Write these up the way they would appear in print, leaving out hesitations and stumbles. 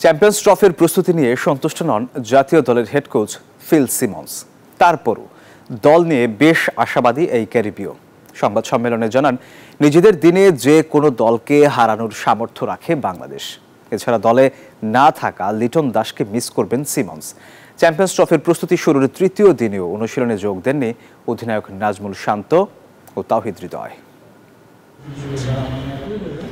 Champions ট্রফির প্রস্তুতি নিয়ে সন্তুষ্ট নন জাতীয় দলের হেড কোচ ফিল সিমন্স। তারপরও দল নিয়ে বেশ আশাবাদী এই ক্যারিবীয়। সংবাদ সম্মেলনে জানান, নিজেদের দিনে যে কোনো দলকে হারানোর সামর্থ্য রাখে বাংলাদেশ। এছাড়া দলে না থাকা লিটন দাসকে মিস করবেন সিমন্স। চ্যাম্পিয়ন্স ট্রফির প্রস্তুতি শুরুর তৃতীয় দিনেও অনুশীলনে যোগ দেননি অধিনায়ক নাজমুল শান্ত ও তাওহিদ হৃদয়।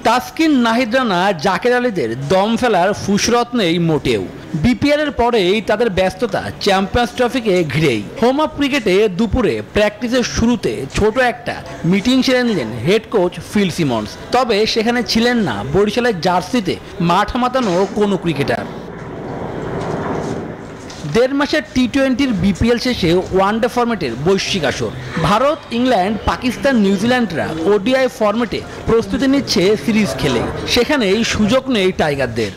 তাসকিন, নাহিদ রানা, জাকের আলীদের দম ফেলার ফুসরত নেই মোটেও। বিপিএল এর পরেই তাদের ব্যস্ততা চ্যাম্পিয়ন্স ট্রফিকে ঘিরেই। হোম আপ ক্রিকেটে দুপুরে প্র্যাকটিসের শুরুতে ছোট একটা মিটিং সেরে নিলেন হেড কোচ ফিল সিমন্স। তবে সেখানে ছিলেন না বরিশালের জার্সিতে মাঠ মাতানো কোনো ক্রিকেটার। 1.5 মাসের টি-20-র বিপিএল শেষে ওয়ানডে ফরম্যাটের বৈশ্বিক আসর। ভারত, ইংল্যান্ড, পাকিস্তান, নিউজিল্যান্ডরা ওডিআই ফরম্যাটে প্রস্তুতি নিচ্ছে সিরিজ খেলে। সেখানেই সুযোগ নেই টাইগারদের।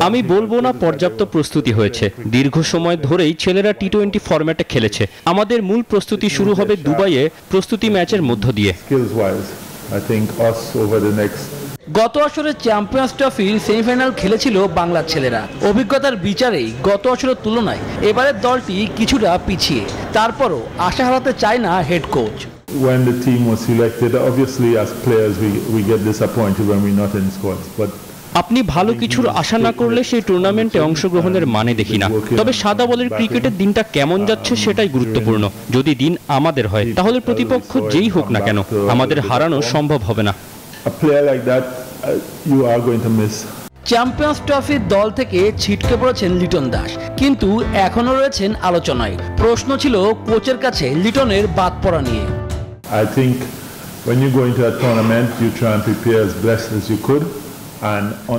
আমি বলবো না পর্যাপ্ত প্রস্তুতি হয়েছে। দীর্ঘ সময় ধরেই ছেলেরা টি-20 ফরম্যাটে খেলেছে। আমাদের মূল প্রস্তুতি শুরু হবে দুবাইয়ে প্রস্তুতি ম্যাচের মধ্য দিয়ে। গত আসরে চ্যাম্পিয়ন্স ট্রফির সেমিফাইনাল খেলেছিল বাংলার ছেলেরা। অভিজ্ঞতার বিচারেই গত আসরের তুলনায় এবারের দলটি কিছুটা পিছিয়ে। তারপরও আশা হারাতে চায় না head coach. When the team was selected, obviously as players we get disappointed when we're not in squads, but আপনি ভালো কিছুর আশা না করলে সেই টুর্নামেন্টে অংশগ্রহণের মানে দেখি না। তবে সাদা বলের ক্রিকেটের দিনটা কেমন যাচ্ছে সেটাই গুরুত্বপূর্ণ। যদি দিন আমাদের হয় তাহলে প্রতিপক্ষ যেই হোক না কেন আমাদের হারানো সম্ভব হবে না। A player like that you are going to miss. Champions ট্রফির দল থেকে ছিটকে পড়েছেন লিটন দাস, কিন্তু এখনো রয়েছেন আলোচনায়। প্রশ্ন ছিল কোচের কাছে লিটনের বাদ পড়া নিয়ে। I think when you go into a tournament you try and prepare as best as you could.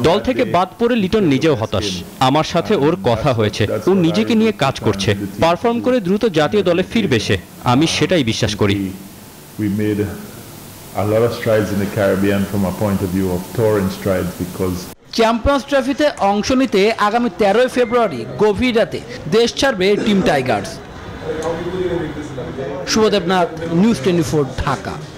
দল থেকে বাদ পড়ে লিটন নিজেও হতাশ। আমার সাথে ওর কথা হয়েছে, ও নিজেকে নিয়ে কাজ করছে, পারফর্ম করে দ্রুত জাতীয় দলে ফিরবে সে। আমি সেটাই বিশ্বাস করি। We made a lot of strides in the Caribbean from a point of view of touring strides because champions ট্রফিতে অংশ নিতে আগামী 13 ফেব্রুয়ারি গভীর রাতে দেশ ছাড়বে team Tigers. Shubhodeb Nath, news 24, Dhaka.